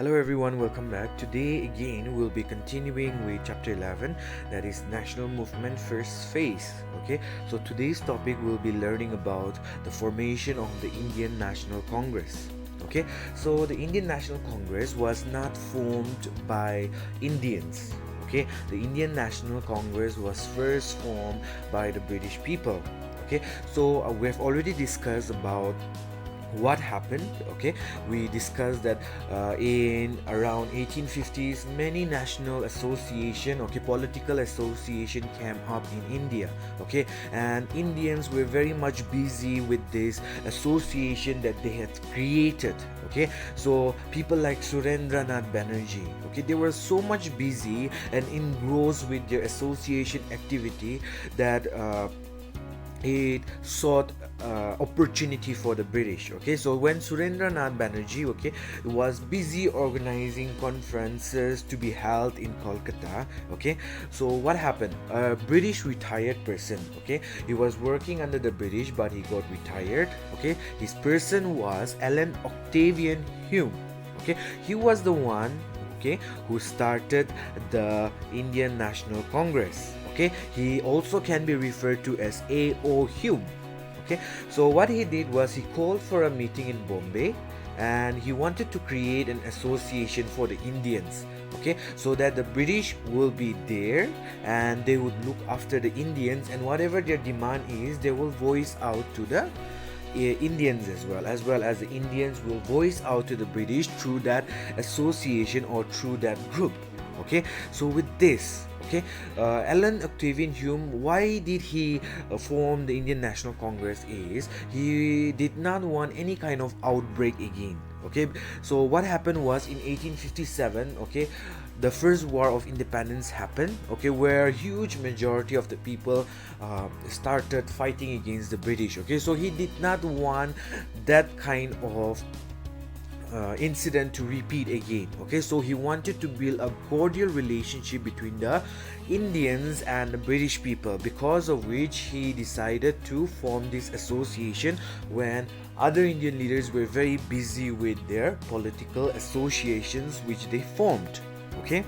Hello everyone, welcome back. Today again we'll be continuing with chapter 11, that is National Movement First Phase. Okay, so today's topic we'll be learning about the formation of the Indian National Congress. Okay, so the Indian National Congress was not formed by Indians. Okay, the Indian National Congress was first formed by the British people. Okay, so we have already discussed about what happened. Okay, we discussed that in around 1850s many national association, okay, political association came up in India. Okay, and Indians were very much busy with this association that they had created. Okay, so people like Surendranath Banerjee, okay, they were so much busy and engrossed with their association activity that it sought opportunity for the British. Okay, so when Surendranath Banerjee, okay, was busy organizing conferences to be held in Kolkata. Okay, so what happened? A British retired person, okay, he was working under the British but he got retired. Okay, his person was Alan Octavian Hume. Okay, he was the one, okay, who started the Indian National Congress. Okay, he also can be referred to as A.O. Hume. Okay, so what he did was he called for a meeting in Bombay and he wanted to create an association for the Indians. Okay, so that the British will be there and they would look after the Indians, and whatever their demand is they will voice out to the Indians, as the Indians will voice out to the British through that association or through that group. Okay, so with this, okay, Alan Octavian Hume, why did he form the Indian National Congress is he did not want any kind of outbreak again. Okay, so what happened was in 1857, okay, the first war of independence happened, okay, where huge majority of the people started fighting against the British. Okay, so he did not want that kind of incident to repeat again. Okay, so he wanted to build a cordial relationship between the Indians and the British people, because of which he decided to form this association when other Indian leaders were very busy with their political associations which they formed. Okay,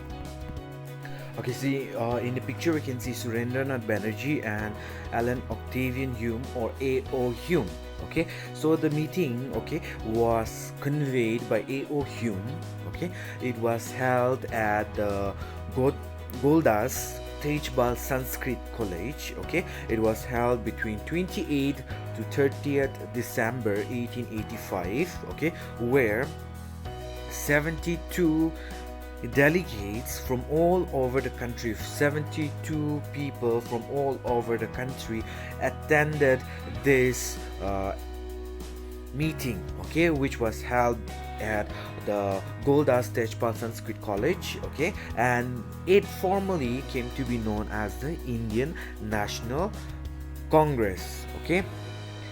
okay, see, in the picture we can see Surendranath Banerjee and Alan Octavian Hume, or A.O. Hume. Okay, so the meeting, okay, was conveyed by A.O. Hume. Okay, it was held at the Goldas Tejbal Sanskrit College. Okay, it was held between 28th to 30th December 1885. Okay, where 72 delegates from all over the country, 72 people from all over the country attended this meeting, okay, which was held at the Goldas Tejpal Sanskrit College. Okay, and it formally came to be known as the Indian National Congress. Okay,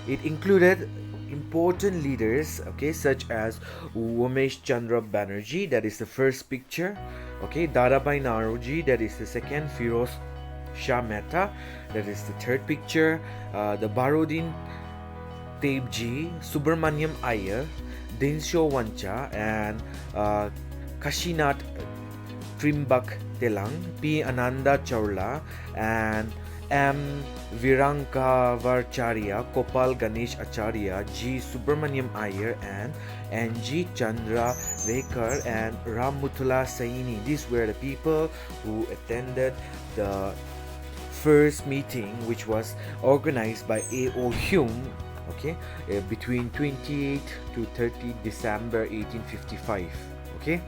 it included important leaders, okay, such as Umesh Chandra Banerjee, that is the first picture. Okay, Dadabhai Naoroji, that is the second. Firoz Shah Mehta, that is the third picture. The Barodin Tebji, Subramaniam Iyer, Densho Wancha, and Kashinath Trimbak Telang, P. Ananda Chawla, and M. Virankavarcharya, Kopal Ganesh Acharya, G. Subramaniam Iyer, and N.G. Chandra Rekar, and Rammuthula Saini. These were the people who attended the first meeting, which was organized by A.O. Hume, okay, between 28 to 30 December 1855. Okay,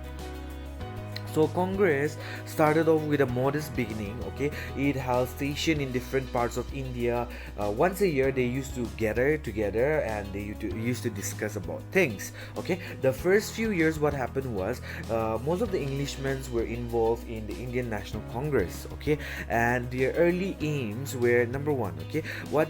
so Congress started off with a modest beginning. Okay, it held station in different parts of India. Once a year they used to gather together and they used to discuss about things. Okay, the first few years what happened was most of the Englishmen were involved in the Indian National Congress. Okay, and their early aims were, number one, okay, what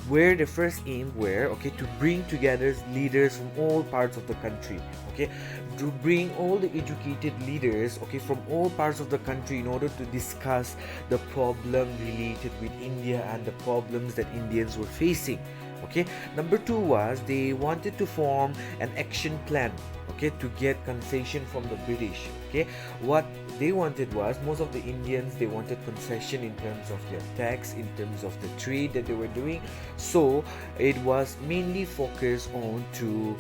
where the first aim were, okay, to bring together leaders from all parts of the country. Okay, to bring all the educated leaders, okay, from all parts of the country in order to discuss the problem related with India and the problems that Indians were facing. Okay, number two was they wanted to form an action plan, okay, to get concession from the British. Okay, what they wanted was, most of the Indians, they wanted concession in terms of their tax, in terms of the trade that they were doing. So it was mainly focused on to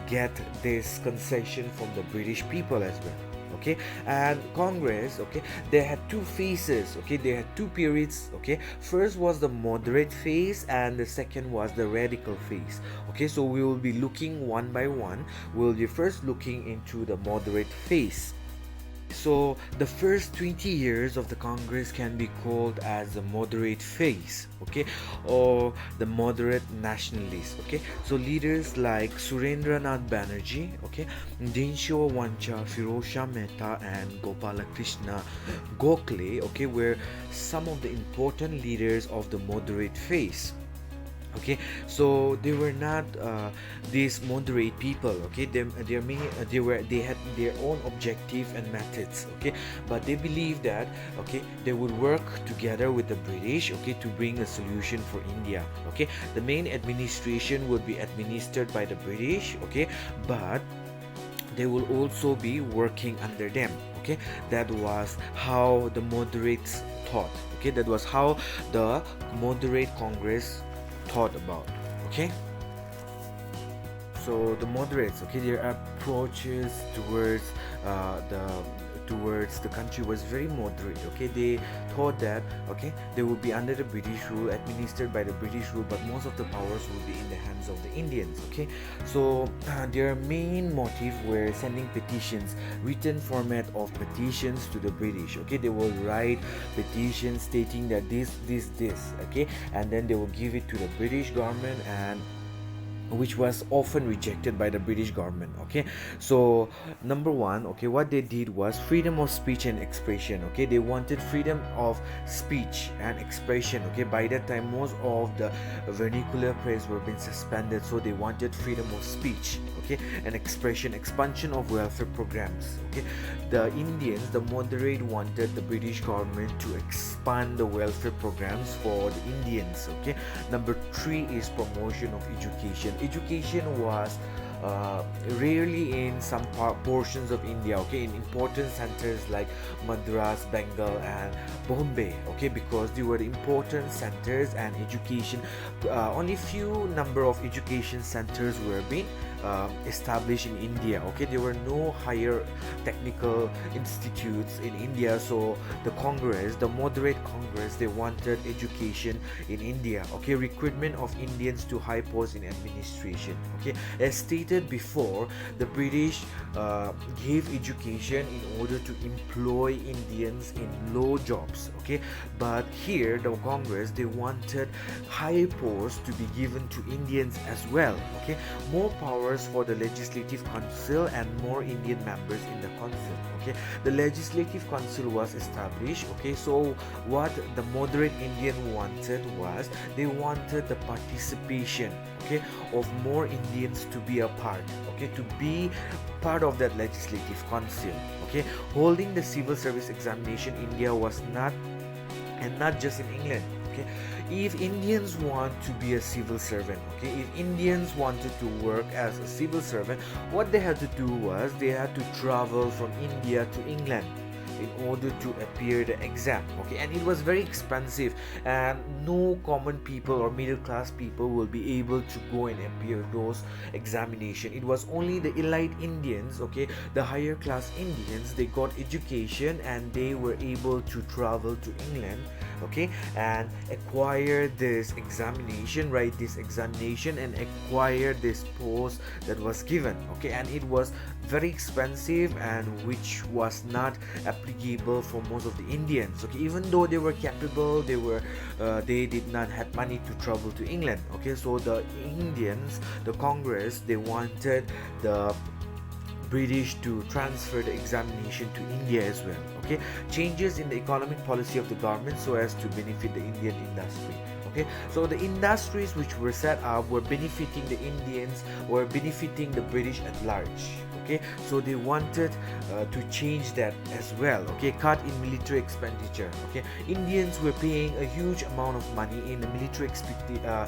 get this concession from the British people as well. Okay, and Congress, okay, they had two phases, okay, they had two periods. Okay, first was the moderate phase and the second was the radical phase. Okay, so we will be looking one by one. We'll be first looking into the moderate phase. So the first 20 years of the Congress can be called as the moderate phase, okay, or the moderate nationalists. Okay, so leaders like Surendranath Banerjee, okay, Dinshaw Wancha, Firozshah Mehta, and Gopalakrishna Gokhale, okay, were some of the important leaders of the moderate phase. Okay, so they were not these moderate people. Okay, they had their own objective and methods. Okay, but they believed that, okay, they would work together with the British, okay, to bring a solution for India. Okay, the main administration would be administered by the British, okay, but they will also be working under them. Okay, that was how the moderates thought. Okay, that was how the moderate Congress thought about. Okay, so the moderates, okay, their approaches towards the country was very moderate. Okay, they thought that, okay, they would be under the British rule, administered by the British rule, but most of the powers would be in the hands of the Indians. Okay, so their main motive were sending petitions, written format of petitions to the British. Okay, they will write petitions stating that this, okay, and then they will give it to the British government, and which was often rejected by the British government. Okay, so number one, okay, what they did was freedom of speech and expression. Okay, they wanted freedom of speech and expression. Okay, by that time most of the vernacular press were being suspended, so they wanted freedom of speech, okay, and expression, expansion of welfare programs. Okay, the Indians, the moderate, wanted the British government to expand the welfare programs for the Indians. Okay, number three is promotion of education. Education was rarely in some portions of India, okay, in important centers like Madras, Bengal, and Bombay, okay, because they were important centers, and education, only few number of education centers were being established in India. Okay, there were no higher technical institutes in India, so the Congress, the moderate Congress, they wanted education in India. Okay, recruitment of Indians to high posts in administration. Okay, as stated before, the British gave education in order to employ Indians in low jobs. Okay, but here the Congress, they wanted high posts to be given to Indians as well. Okay, more powers for the Legislative Council and more Indian members in the council. Okay, the Legislative Council was established. Okay, so what the moderate Indian wanted was, they wanted the participation, okay, of more Indians to be a part, okay, to be part of that Legislative Council. Okay, holding the civil service examination in India was not, and not just in England. Okay, if Indians want to be a civil servant, okay, if Indians wanted to work as a civil servant, what they had to do was they had to travel from India to England in order to appear the exam. Okay, and it was very expensive, and no common people or middle class people will be able to go and appear those examination. It was only the elite Indians, okay, the higher class Indians, they got education and they were able to travel to England, okay, and acquire this examination, write this examination, and acquire this post that was given. Okay, and it was very expensive, and which was not applicable for most of the Indians. Okay, even though they were capable, they did not have money to travel to England. Okay, so the Indians, the Congress, they wanted the British to transfer the examination to India as well. Okay, changes in the economic policy of the government so as to benefit the Indian industry. Okay, so the industries which were set up were benefiting the Indians, were benefiting the British at large. Okay, so they wanted to change that as well. Okay, cut in military expenditure. Okay, Indians were paying a huge amount of money in the military expenditure.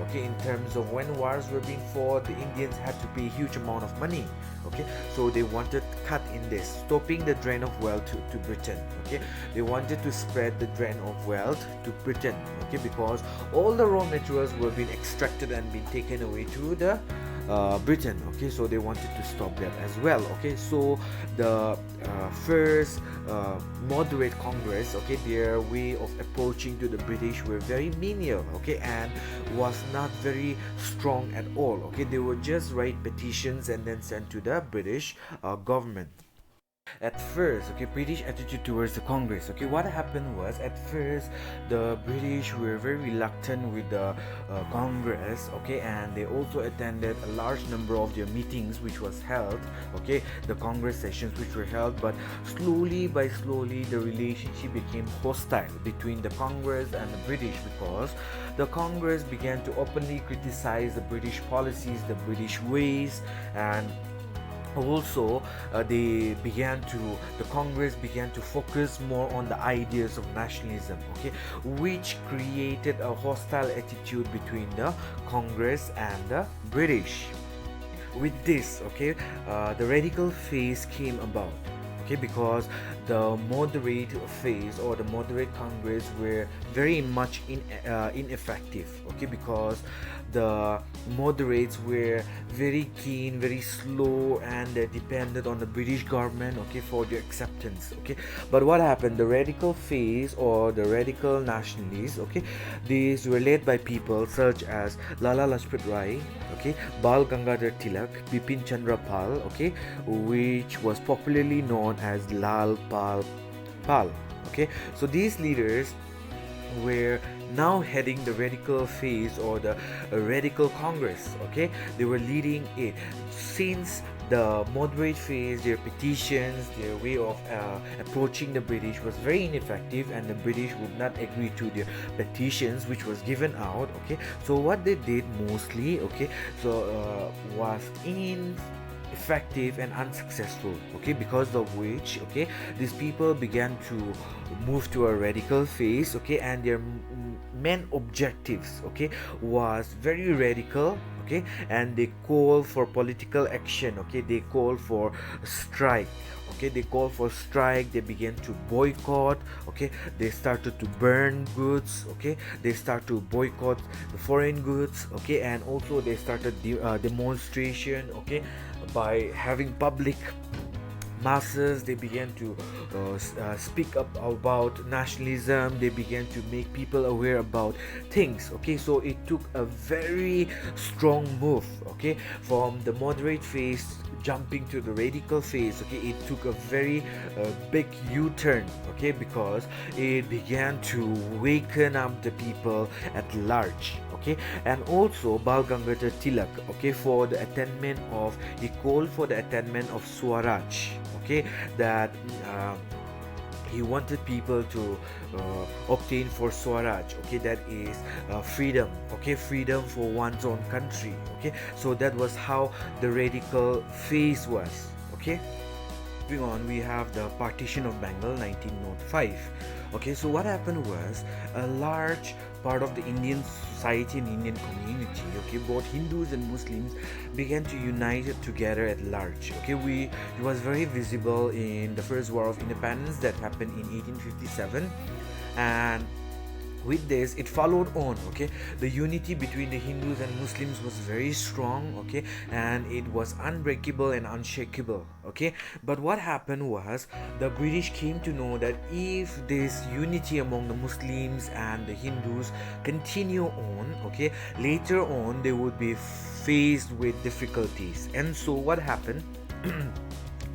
Okay, in terms of when wars were being fought, the Indians had to pay a huge amount of money. Okay, so they wanted cut in this, stopping the drain of wealth to Britain. Okay, they wanted to spread the drain of wealth to Britain. Okay, because all the raw materials were being extracted and being taken away to the Britain. Okay, so they wanted to stop that as well. Okay, so the first moderate Congress, okay, their way of approaching to the British were very menial, okay, and was not very strong at all. Okay, they would just write petitions and then send to the British government. At first, okay, British attitude towards the Congress. Okay, what happened was at first the British were very reluctant with the Congress. Okay, and they also attended a large number of their meetings which was held. Okay, the Congress sessions which were held, but slowly by slowly the relationship became hostile between the Congress and the British, because the Congress began to openly criticize the British policies, the British ways, and also the Congress began to focus more on the ideas of nationalism, okay, which created a hostile attitude between the Congress and the British. With this, okay, the radical phase came about, okay, because the moderate phase or the moderate Congress were very much ineffective, okay, because the moderates were very keen, very slow, and they depended on the British government, okay, for their acceptance. Okay, but what happened, the radical phase or the radical nationalists, okay, these were led by people such as Lala Lajpat Rai, okay, Bal Gangadhar Tilak, Bipin Chandra Pal, okay, which was popularly known as Lal Pal. Okay, so these leaders were now heading the radical phase or the radical Congress. Okay, they were leading it. Since the moderate phase, their petitions, their way of approaching the British was very ineffective, and the British would not agree to their petitions which was given out. Okay, so what they did mostly, okay, so was ineffective and unsuccessful, okay, because of which, okay, these people began to move to a radical phase, okay, and their main objectives, okay, was very radical, okay, and they call for political action, okay, they call for strike, okay, they call for strike, they began to boycott, okay, they started to burn goods, okay, they start to boycott the foreign goods, okay, and also they started demonstration, okay, by having public masses. They began to speak up about nationalism, they began to make people aware about things, okay, so it took a very strong move, okay, from the moderate phase jumping to the radical phase, okay, it took a very big U-turn, okay, because it began to waken up the people at large, okay, and also Bal Gangadhar Tilak, okay, for the attainment of, he called for the attainment of Swaraj, okay, that he wanted people to obtain for Swaraj, okay, that is freedom, okay, freedom for one's own country, okay, so that was how the radical phase was, okay. Moving on, we have the partition of Bengal 1905. Okay, so what happened was a large part of the Indian society and Indian community, okay, both Hindus and Muslims began to unite together at large. Okay, it was very visible in the First War of Independence that happened in 1857, and with this it followed on, okay, the unity between the Hindus and Muslims was very strong, okay, and it was unbreakable and unshakable, okay. But what happened was the British came to know that if this unity among the Muslims and the Hindus continue on, okay, later on they would be faced with difficulties. And so what happened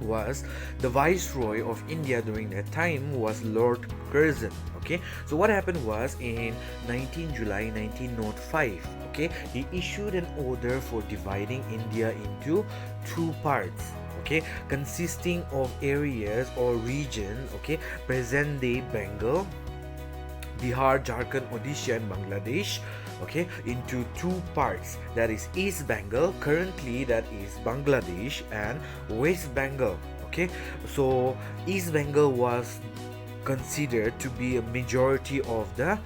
was the Viceroy of India during that time was Lord Curzon. Okay, so what happened was in 19 July 1905, okay, he issued an order for dividing India into two parts, okay, consisting of areas or region, okay, present day Bengal, Bihar, Jharkhand, Odisha, and Bangladesh, okay, into two parts, that is East Bengal, currently that is Bangladesh, and West Bengal. Okay, so East Bengal was considered to be a majority of the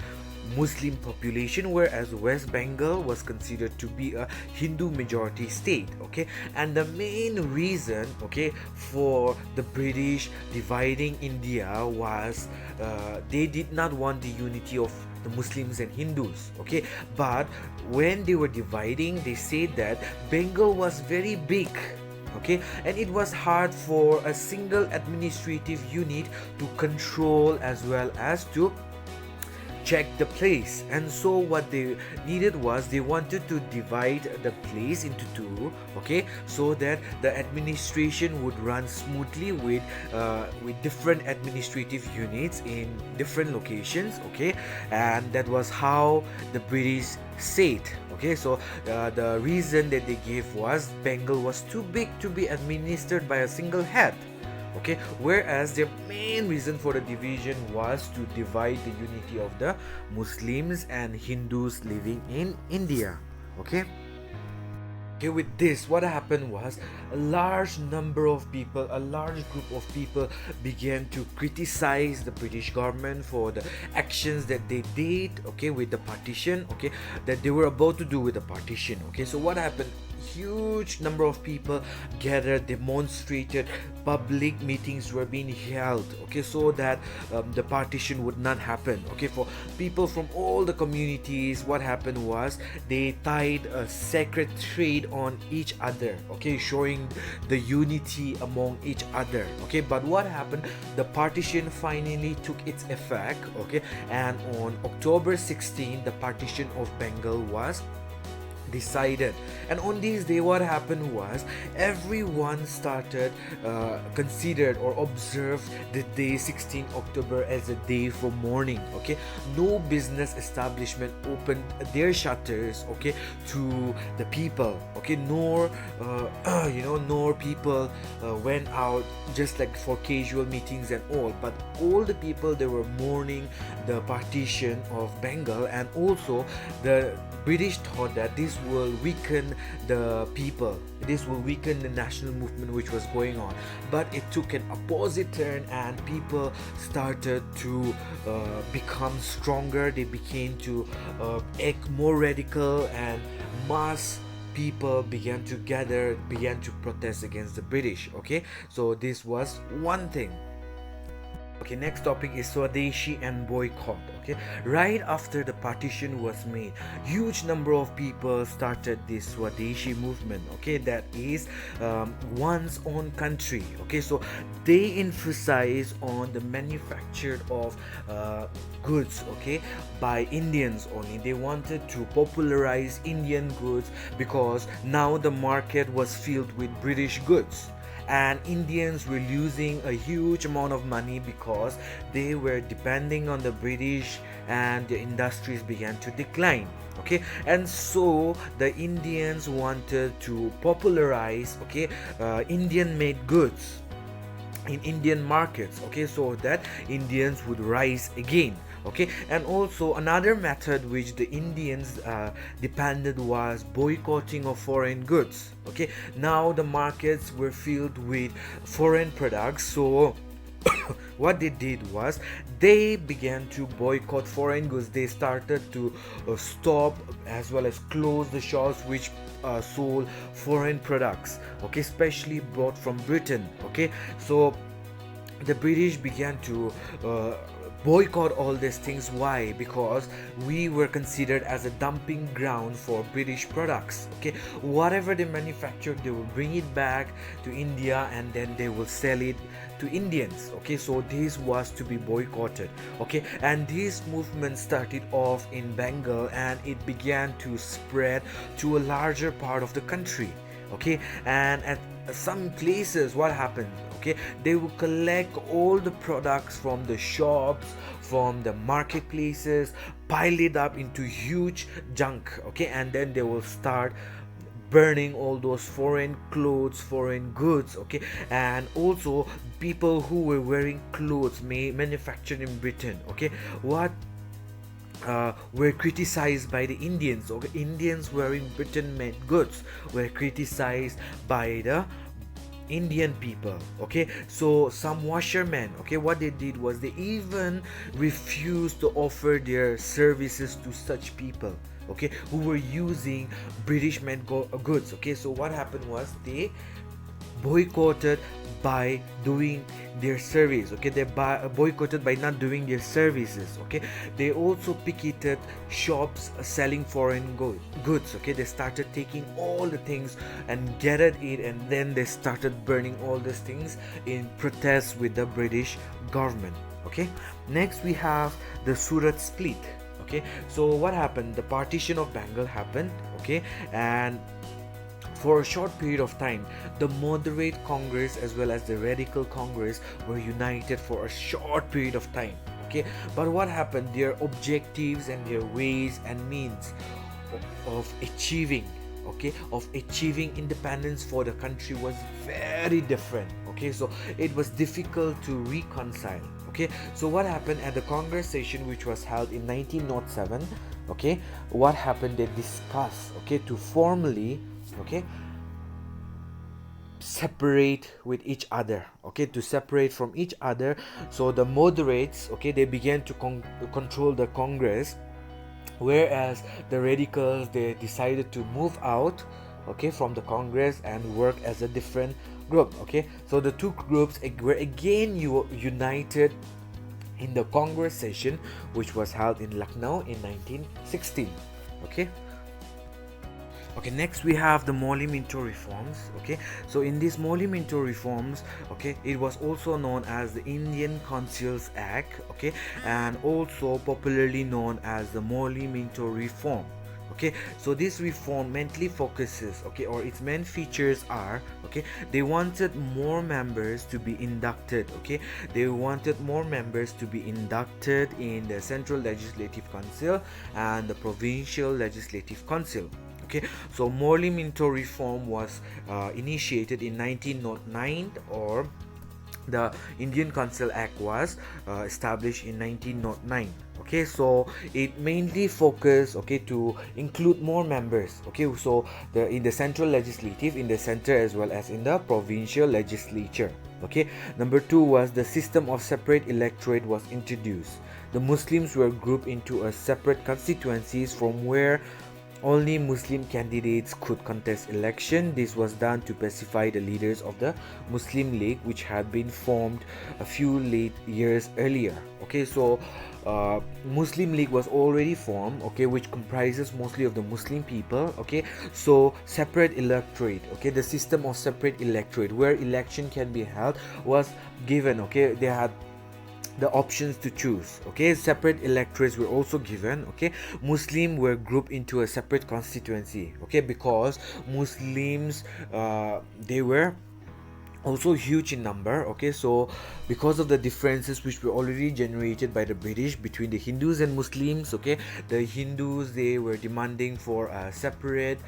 Muslim population, whereas West Bengal was considered to be a Hindu majority state. Okay, and the main reason, okay, for the British dividing India was they did not want the unity of the Muslims and Hindus. Okay, but when they were dividing, they said that Bengal was very big, okay, and it was hard for a single administrative unit to control as well as to check the place. And so what they needed was they wanted to divide the place into two, okay, so that the administration would run smoothly with different administrative units in different locations. Okay, and that was how the British said. Okay, so the reason that they gave was Bengal was too big to be administered by a single head. Okay, whereas their main reason for the division was to divide the unity of the Muslims and Hindus living in India. Okay, with this, what happened was a large number of people, a large group of people began to criticize the British government for the actions that they did, okay, with the partition, okay, that they were about to do with the partition. Okay, so what happened? Huge number of people gathered, demonstrated, public meetings were being held, okay, so that the partition would not happen. Okay, for people from all the communities, what happened was they tied a sacred thread on each other, okay, showing the unity among each other. Okay, but what happened? The partition finally took its effect, okay, and on October 16, the partition of Bengal was decided. And on this day, what happened was everyone started considered or observed the day 16 October as a day for mourning. Okay, no business establishment opened their shutters, okay, to the people. Okay, nor nor people went out just like for casual meetings and all, but all the people, they were mourning the partition of Bengal. And also the British thought that this will weaken the people, this will weaken the national movement which was going on. But it took an opposite turn, and people started to become stronger. They began to act more radical, and mass people began to gather, began to protest against the British. Okay, so this was one thing. Okay, next topic is Swadeshi and boycott. Okay, right after the partition was made, huge number of people started this Swadeshi movement. Okay, that is one's own country. Okay, so they emphasize on the manufacture of goods, okay, by Indians only. They wanted to popularize Indian goods because now the market was filled with British goods, and Indians were losing a huge amount of money because they were depending on the British, and the industries began to decline. Okay, and so the Indians wanted to popularize, okay, Indian made goods in Indian markets, okay, so that Indians would rise again. Okay, and also another method which the Indians depended was boycotting of foreign goods. Okay, now the markets were filled with foreign products, so what they did was they began to boycott foreign goods. They started to stop as well as close the shops which sold foreign products, okay, especially brought from Britain. Okay, so the British began to boycott all these things. Why? Because we were considered as a dumping ground for British products. Okay, whatever they manufactured, they will bring it back to India and then they will sell it to Indians. Okay, so this was to be boycotted. Okay, and this movement started off in Bengal and it began to spread to a larger part of the country. Okay, and at some places, what happened? Okay, they will collect all the products from the shops, from the marketplaces, pile it up into huge junk. Okay, and then they will start burning all those foreign clothes, foreign goods. Okay, and also people who were wearing clothes manufactured in Britain. Okay, what were criticized by the Indians. Okay, Indians wearing Britain-made goods were criticized by the Indian people. Okay, so some washermen, okay, what they did was they even refused to offer their services to such people, okay, who were using British-made goods. Okay, so what happened was they boycotted by doing their service. Okay, they boycotted by not doing their services. Okay, they also picketed shops selling foreign goods. Okay, they started taking all the things and gathered it, and then they started burning all these things in protest with the British government. Okay, next we have the Surat split. Okay, so what happened, the partition of Bengal happened. Okay, and for a short period of time, the moderate Congress as well as the radical Congress were united for a short period of time. Okay, but what happened? Their objectives and their ways and means of achieving, independence for the country was very different. Okay, so it was difficult to reconcile. Okay, so what happened at the Congress session, which was held in 1907? Okay, what happened? They discussed, okay, to formally, okay, separate with each other, okay, to separate from each other. So the moderates, okay, they began to control the Congress, whereas the radicals, they decided to move out, okay, from the Congress and work as a different group. Okay, so the two groups were again united in the Congress session, which was held in Lucknow in 1916. Okay, okay, next we have the Molly-Minto reforms. Okay, so in these Molly-Minto reforms, okay, it was also known as the Indian Consuls Act, okay, and also popularly known as the Molly-Minto reform. Okay, so this reform mainly focuses, okay, or its main features are, okay, they wanted more members to be inducted. Okay, they wanted more members to be inducted in the Central Legislative Council and the Provincial Legislative Council. Okay, so Morley-Minto reform was initiated in 1909, or the Indian Council Act was established in 1909. Okay, so it mainly focused, okay, to include more members. Okay, so in the central legislative, in the center, as well as in the provincial legislature. Okay, number two was the system of separate electorate was introduced. The Muslims were grouped into a separate constituencies from where only Muslim candidates could contest election. This was done to pacify the leaders of the Muslim League, which had been formed a few late years earlier. Okay, so Muslim League was already formed, okay, which comprises mostly of the Muslim people. Okay, so separate electorate, okay, the system of separate electorate where election can be held was given. Okay, they had the options to choose. Okay, separate electorates were also given. Okay, Muslim were grouped into a separate constituency, okay, because Muslims, they were also huge in number. Okay, so because of the differences which were already generated by the British between the Hindus and Muslims, okay, the Hindus, they were demanding for a separate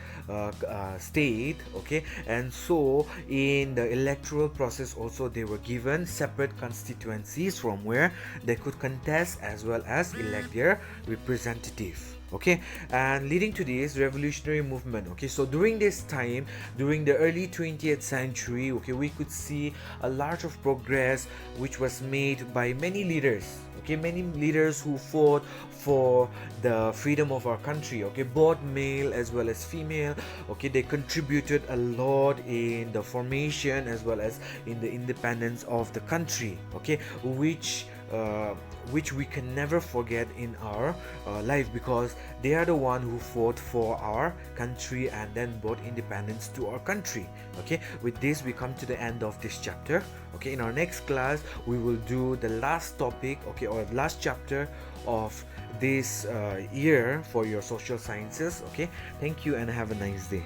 state. Okay, and so in the electoral process also they were given separate constituencies from where they could contest as well as elect their representative. Okay, and leading to this revolutionary movement. Okay, so during this time, during the early 20th century, okay, we could see a lot of progress which was made by many leaders. Okay, many leaders who fought for the freedom of our country. Okay, both male as well as female. Okay, they contributed a lot in the formation as well as in the independence of the country. Okay, which we can never forget in our life, because they are the one who fought for our country and then brought independence to our country. Okay, with this we come to the end of this chapter. Okay, in our next class we will do the last topic, okay, or last chapter of this year for your social sciences. Okay, thank you and have a nice day.